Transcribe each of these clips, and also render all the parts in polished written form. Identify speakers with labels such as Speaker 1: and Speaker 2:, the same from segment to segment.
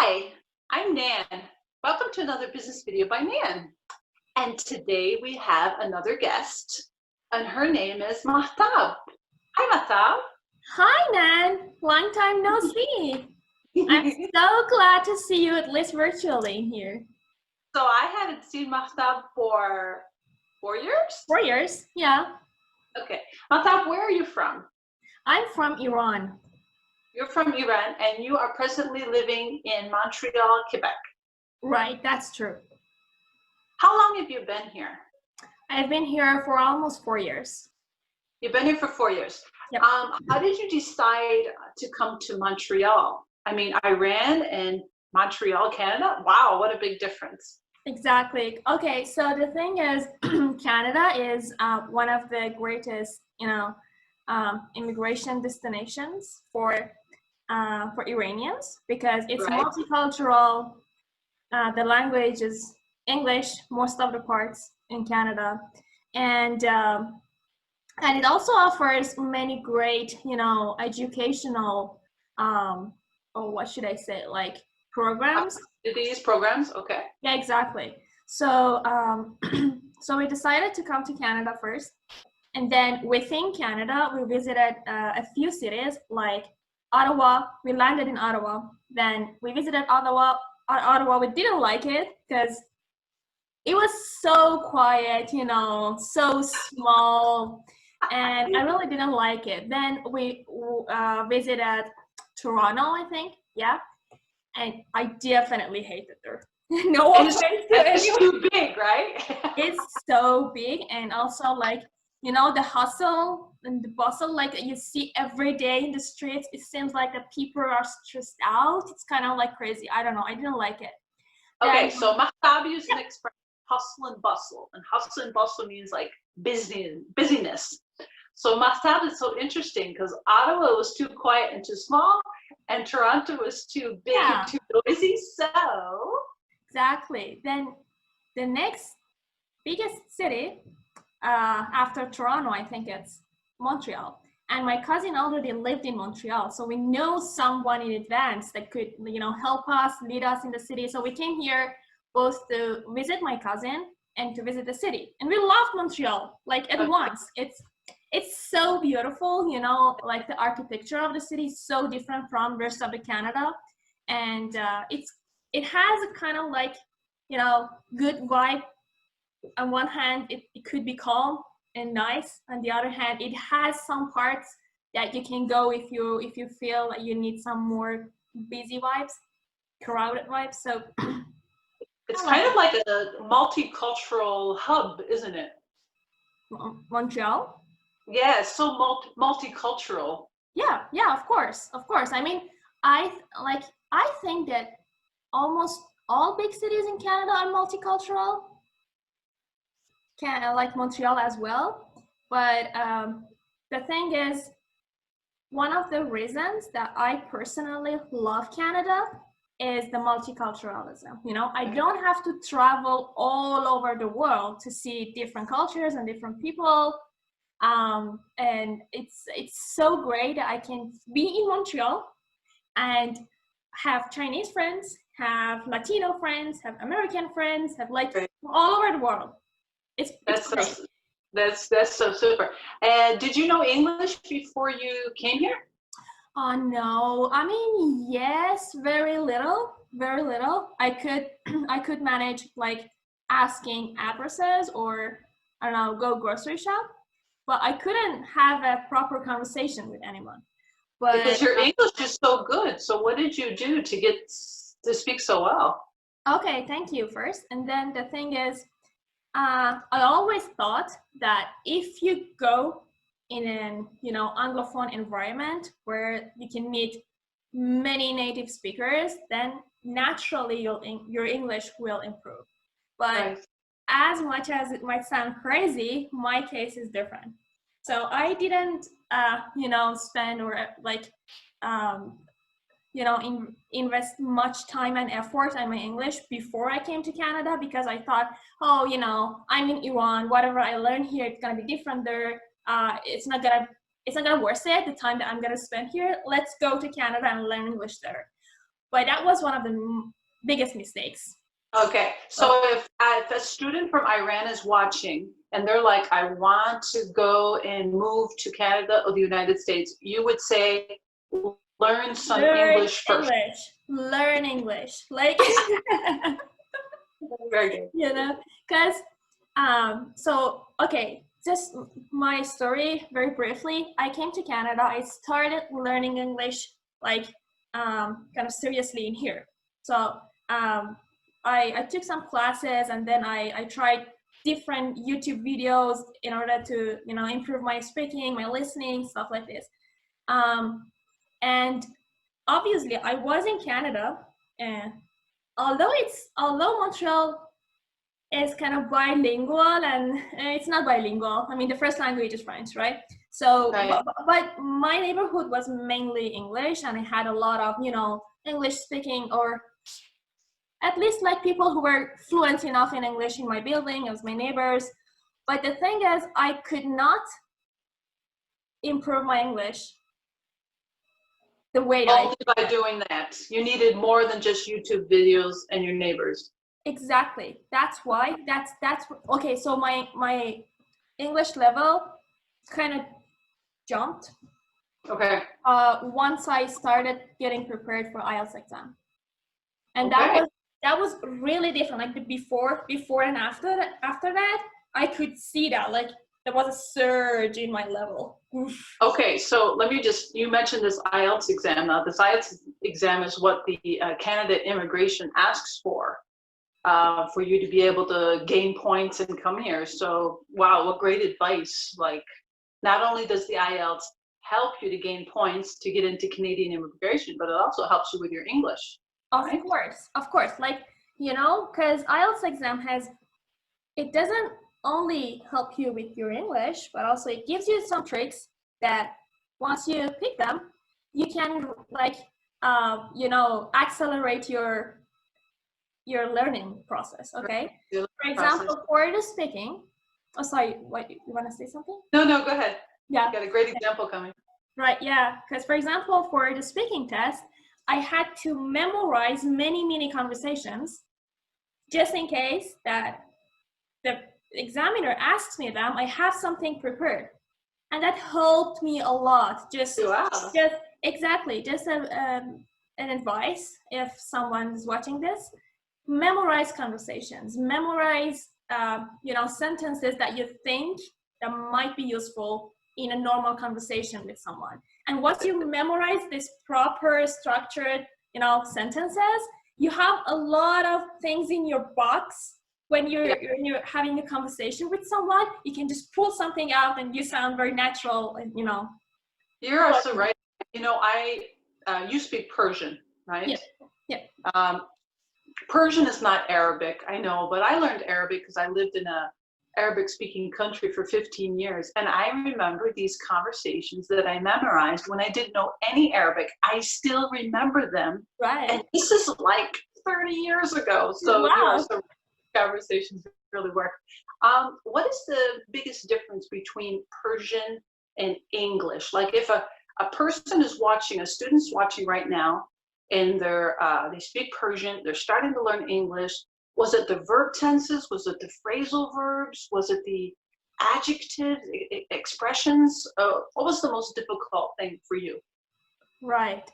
Speaker 1: Hi, I'm Nan. Welcome to another business video by Nan. And today we have another guest, and her name is Mahtab. Hi, Mahtab.
Speaker 2: Hi, Nan. Long time no see. I'm so glad to see you, at least virtually here.
Speaker 1: So I haven't seen Mahtab for 4 years?
Speaker 2: 4 years, yeah.
Speaker 1: Okay. Mahtab, where are you from?
Speaker 2: I'm from Iran.
Speaker 1: You're from Iran, and you are presently living in Montreal, Quebec.
Speaker 2: Right, that's true.
Speaker 1: How long have you been here?
Speaker 2: I've been here for almost 4 years.
Speaker 1: You've been here for 4 years.
Speaker 2: Yep.
Speaker 1: How did you decide to come to Montreal? I mean, Iran and Montreal, Canada? Wow, what a big difference.
Speaker 2: Exactly. Okay, so the thing is, Canada is one of the greatest, immigration destinations for Iranians because it's
Speaker 1: Right.
Speaker 2: multicultural. The language is English, most of the parts in Canada, and it also offers many great, educational, or what should I say, like programs.
Speaker 1: These programs, okay.
Speaker 2: Yeah, exactly. So, so we decided to come to Canada first, and then within Canada, we visited a few cities like Ottawa. We landed in Ottawa. Then we visited Ottawa. We didn't like it because it was so quiet, so small, and I really didn't like it. Then we visited Toronto, I think, yeah, and I definitely hated there. No offense to anyone.
Speaker 1: It's too big, right?
Speaker 2: It's so big, and also like, the hustle and the bustle like you see every day in the streets. It seems like the people are stressed out. It's kind of like crazy. I don't know. I didn't like it.
Speaker 1: Okay,
Speaker 2: Then,
Speaker 1: so Mahtab used an expression, hustle and bustle. And hustle and bustle means like busyness. So Mahtab is so interesting because Ottawa was too quiet and too small, and Toronto was too big and too noisy. So
Speaker 2: exactly. Then the next biggest city after Toronto, I think it's Montreal. And my cousin already lived in Montreal, so we know someone in advance that could, help us, lead us in the city. So we came here both to visit my cousin and to visit the city. And we loved Montreal, like at once. It's so beautiful, like the architecture of the city is so different from the rest of the Canada. And it has a kind of like, good vibe. On one hand, it could be calm and nice. On the other hand, it has some parts that you can go if you feel like you need some more busy vibes, crowded vibes. So
Speaker 1: it's kind of like a multicultural hub, isn't it?
Speaker 2: Montreal?
Speaker 1: Yeah, it's so multicultural.
Speaker 2: Yeah, of course. I mean, I think that almost all big cities in Canada are multicultural. Like Montreal as well, but the thing is, one of the reasons that I personally love Canada is the multiculturalism. I don't have to travel all over the world to see different cultures and different people, and it's so great that I can be in Montreal and have Chinese friends, have Latino friends, have American friends, have like all over the world.
Speaker 1: That's so super. And did you know English before you came here?
Speaker 2: No, I mean, yes, very little. I could manage like asking addresses or I don't know, go grocery shop, but I couldn't have a proper conversation with anyone. But
Speaker 1: because your English is so good. So what did you do to get to speak so well?
Speaker 2: Okay, thank you first. And then the thing is, I always thought that if you go in an Anglophone environment where you can meet many native speakers, then naturally your English will improve. But as much as it might sound crazy, my case is different. So I didn't, spend or like, invest much time and effort on my English before I came to Canada because I thought, oh, I'm in Iran. Whatever I learn here, it's gonna be different there. It's not gonna worth it. The time that I'm gonna spend here. Let's go to Canada and learn English there. but that was one of the biggest mistakes.
Speaker 1: Okay, so if a student from Iran is watching and they're like, I want to go and move to Canada or the United States, you would say, learn some English first.
Speaker 2: Learn English. Like,
Speaker 1: very good.
Speaker 2: You know, because, so, okay, just my story very briefly. I came to Canada. I started learning English, like, kind of seriously in here. So, I took some classes, and then I tried different YouTube videos in order to, you know, improve my speaking, my listening, stuff like this. And obviously I was in Canada, and although Montreal is kind of bilingual, and it's not bilingual. I mean, the first language is French, right? So,
Speaker 1: right.
Speaker 2: But my neighborhood was mainly English, and I had a lot of, you know, English speaking, or at least like people who were fluent enough in English in my building as my neighbors. But the thing is, I could not improve my English the way
Speaker 1: only by doing that. You needed more than just YouTube videos and your neighbors.
Speaker 2: Exactly. That's why. That's okay. So my English level kind of jumped.
Speaker 1: Okay.
Speaker 2: Once I started getting prepared for IELTS exam, and
Speaker 1: okay.
Speaker 2: that was really different. Like the before and after that, I could see that, like, there was a surge in my level.
Speaker 1: Okay, so let me just, you mentioned this IELTS exam. Now, this IELTS exam is what the Canada Immigration asks for you to be able to gain points and come here. So, wow, what great advice. Like, not only does the IELTS help you to gain points to get into Canadian immigration, but it also helps you with your English.
Speaker 2: Of course. Like, you know, because IELTS exam it doesn't only help you with your English, but also it gives you some tricks that once you pick them, you can, like, you know, accelerate your learning process. Okay. For example, for the speaking. Oh, sorry. What, you want to say something?
Speaker 1: No, go ahead.
Speaker 2: Yeah.
Speaker 1: You got a great example coming.
Speaker 2: Right. Yeah. Because, for example, for the speaking test, I had to memorize many conversations just in case that the examiner asks me them, I have something prepared. And that helped me a lot. Just exactly, just an advice, if someone's watching this, memorize conversations, memorize, you know, sentences that you think that might be useful in a normal conversation with someone. And once you memorize this proper structured, you know, sentences, you have a lot of things in your box. When you're having a conversation with someone, you can just pull something out and you sound very natural, and, you know.
Speaker 1: You're also right. You know, you speak Persian, right?
Speaker 2: Yeah.
Speaker 1: Persian is not Arabic, I know, but I learned Arabic because I lived in a Arabic-speaking country for 15 years, and I remember these conversations that I memorized when I didn't know any Arabic. I still remember them.
Speaker 2: Right.
Speaker 1: And this is like 30 years ago. So,
Speaker 2: wow.
Speaker 1: So conversations really work. What is the biggest difference between Persian and English? Like, if a person is watching, a student's watching right now, and they speak Persian, they're starting to learn English. Was it the verb tenses? Was it the phrasal verbs? Was it the adjectives, expressions? What was the most difficult thing for you?
Speaker 2: Right.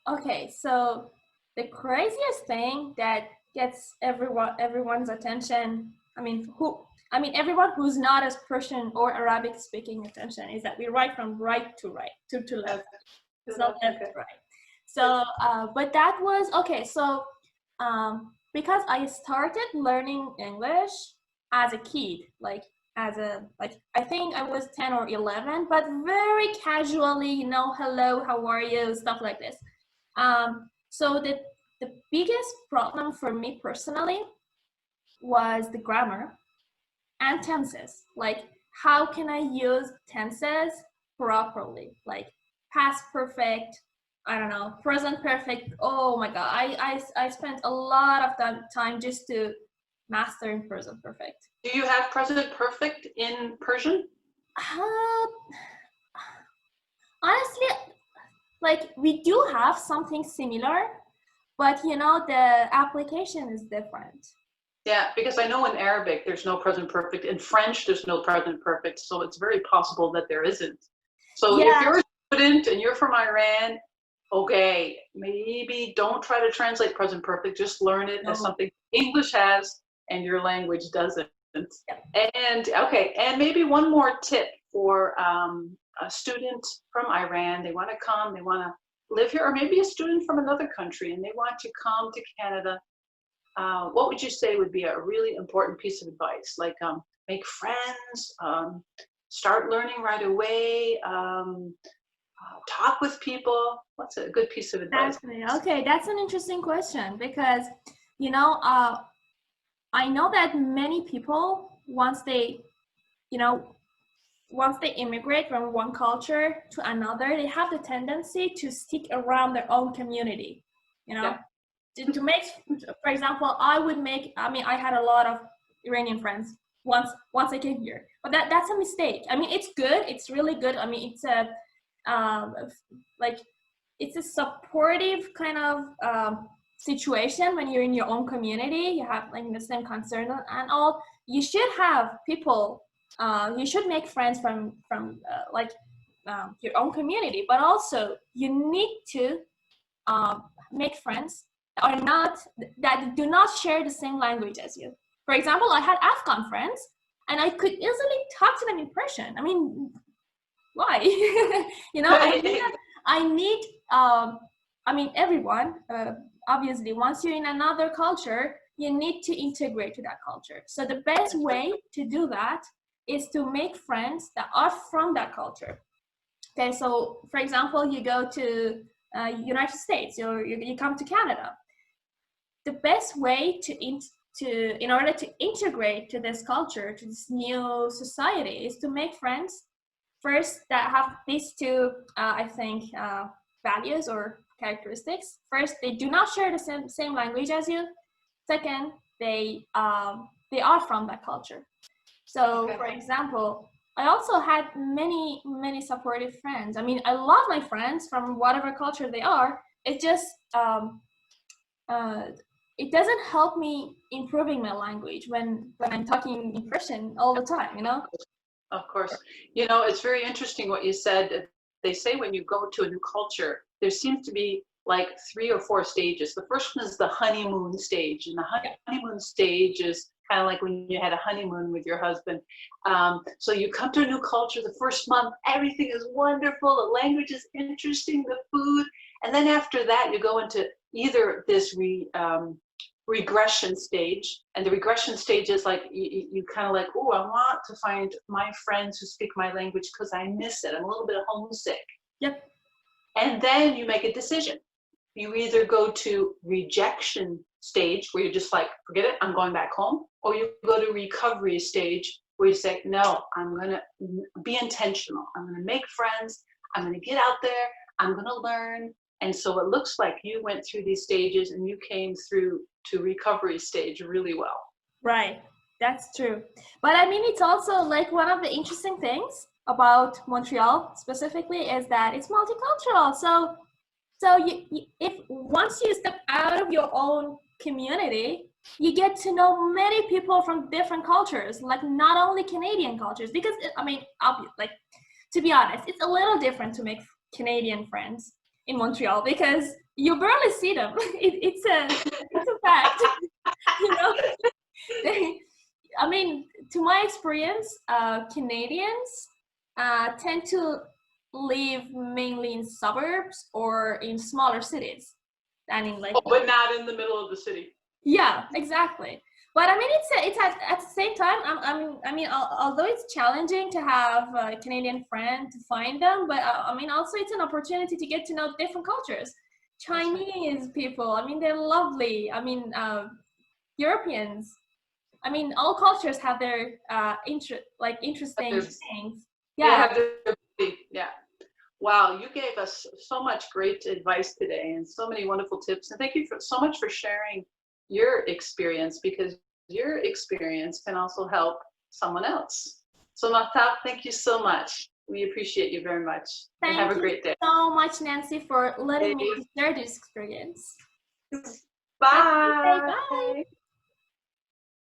Speaker 2: Okay, so the craziest thing that gets everyone's attention, everyone who's not as Persian or Arabic speaking attention, is that we write from right to left. It's not left to right. So, but that was, okay, so because I started learning English as a kid, I think I was 10 or 11, but very casually, you know, hello, how are you, stuff like this. So the biggest problem for me personally was the grammar and tenses. Like, how can I use tenses properly? Like past perfect, I don't know, present perfect. Oh my God, I spent a lot of time just to master in present perfect.
Speaker 1: Do you have present perfect in Persian?
Speaker 2: Honestly, like, we do have something similar, but you know, the application is different.
Speaker 1: Yeah, because I know in Arabic there's no present perfect. In French there's no present perfect, so it's very possible that there isn't. So if
Speaker 2: Yeah,
Speaker 1: you're a student and you're from Iran, okay, maybe don't try to translate present perfect. Just learn it as
Speaker 2: no.
Speaker 1: something English has and your language doesn't.
Speaker 2: Yeah.
Speaker 1: And okay, and maybe one more tip for a student from Iran. They want to come, they want to live here, or maybe a student from another country and they want to come to Canada. What would you say would be a really important piece of advice? Like make friends, start learning right away, talk with people. What's a good piece of advice?
Speaker 2: Exactly. Okay, that's an interesting question because, you know, I know that many people, once they, you know, once they immigrate from one culture to another, they have the tendency to stick around their own community, you know,
Speaker 1: Yeah.
Speaker 2: to make, for example, I mean, I had a lot of Iranian friends once I came here, but that's a mistake. I mean, it's good. It's really good. I mean, it's a, like, it's a supportive kind of situation when you're in your own community. You have like the same concern and all. You should have people. You should make friends from your own community, but also you need to make friends that do not share the same language as you. For example, I had Afghan friends, and I could easily talk to them in Persian. I mean, why? You know, I need I mean, everyone, obviously, once you're in another culture, you need to integrate to that culture. So the best way to do that is to make friends that are from that culture. Okay, so for example, you go to United States, or you come to Canada. The best way in order to integrate to this culture, to this new society, is to make friends first that have these two, I think, values or characteristics. First, they do not share the same language as you. Second, they are from that culture. So,
Speaker 1: Okay.
Speaker 2: for example, I also had many supportive friends. I mean, I love my friends from whatever culture they are. It just uh, it doesn't help me improving my language when I'm talking in Persian all the time. You know.
Speaker 1: Of course. You know, it's very interesting what you said. They say when you go to a new culture, there seems to be like 3 or 4 stages. The first one is the honeymoon stage. And the honeymoon stage is kind of like when you had a honeymoon with your husband. So you come to a new culture, the first month, everything is wonderful. The language is interesting, the food. And then after that, you go into either this regression stage, and the regression stage is like you kind of like, oh, I want to find my friends who speak my language because I miss it, I'm a little bit homesick.
Speaker 2: Yep.
Speaker 1: And then you make a decision. You either go to rejection stage where you're just like, forget it, I'm going back home, or you go to recovery stage where you say, no, I'm gonna be intentional, I'm gonna make friends, I'm gonna get out there, I'm gonna learn. And so it looks like you went through these stages and you came through to recovery stage really well.
Speaker 2: Right, that's true. But I mean, it's also like one of the interesting things about Montreal specifically is that it's multicultural. So if once you step out of your own community, you get to know many people from different cultures, like not only Canadian cultures, because I mean, like, to be honest, it's a little different to make Canadian friends in Montreal because you barely see them. It's a fact. You know, I mean, to my experience, Canadians tend to live mainly in suburbs or in smaller cities than in like.
Speaker 1: Oh, but not in the middle of the city.
Speaker 2: Yeah, exactly. But I mean, it's at the same time. I mean, although it's challenging to have a Canadian friend to find them, but I mean, also it's an opportunity to get to know different cultures. Chinese people, I mean, they're lovely. I mean, Europeans. I mean, all cultures have their interesting things. Yeah.
Speaker 1: Yeah. Wow, you gave us so much great advice today and so many wonderful tips. And thank you so much for sharing your experience, because your experience can also help someone else. So Mahtab, thank you so much. We appreciate you very much. And have a great day.
Speaker 2: Thank you so much, Nancy, for letting me share this experience. Bye.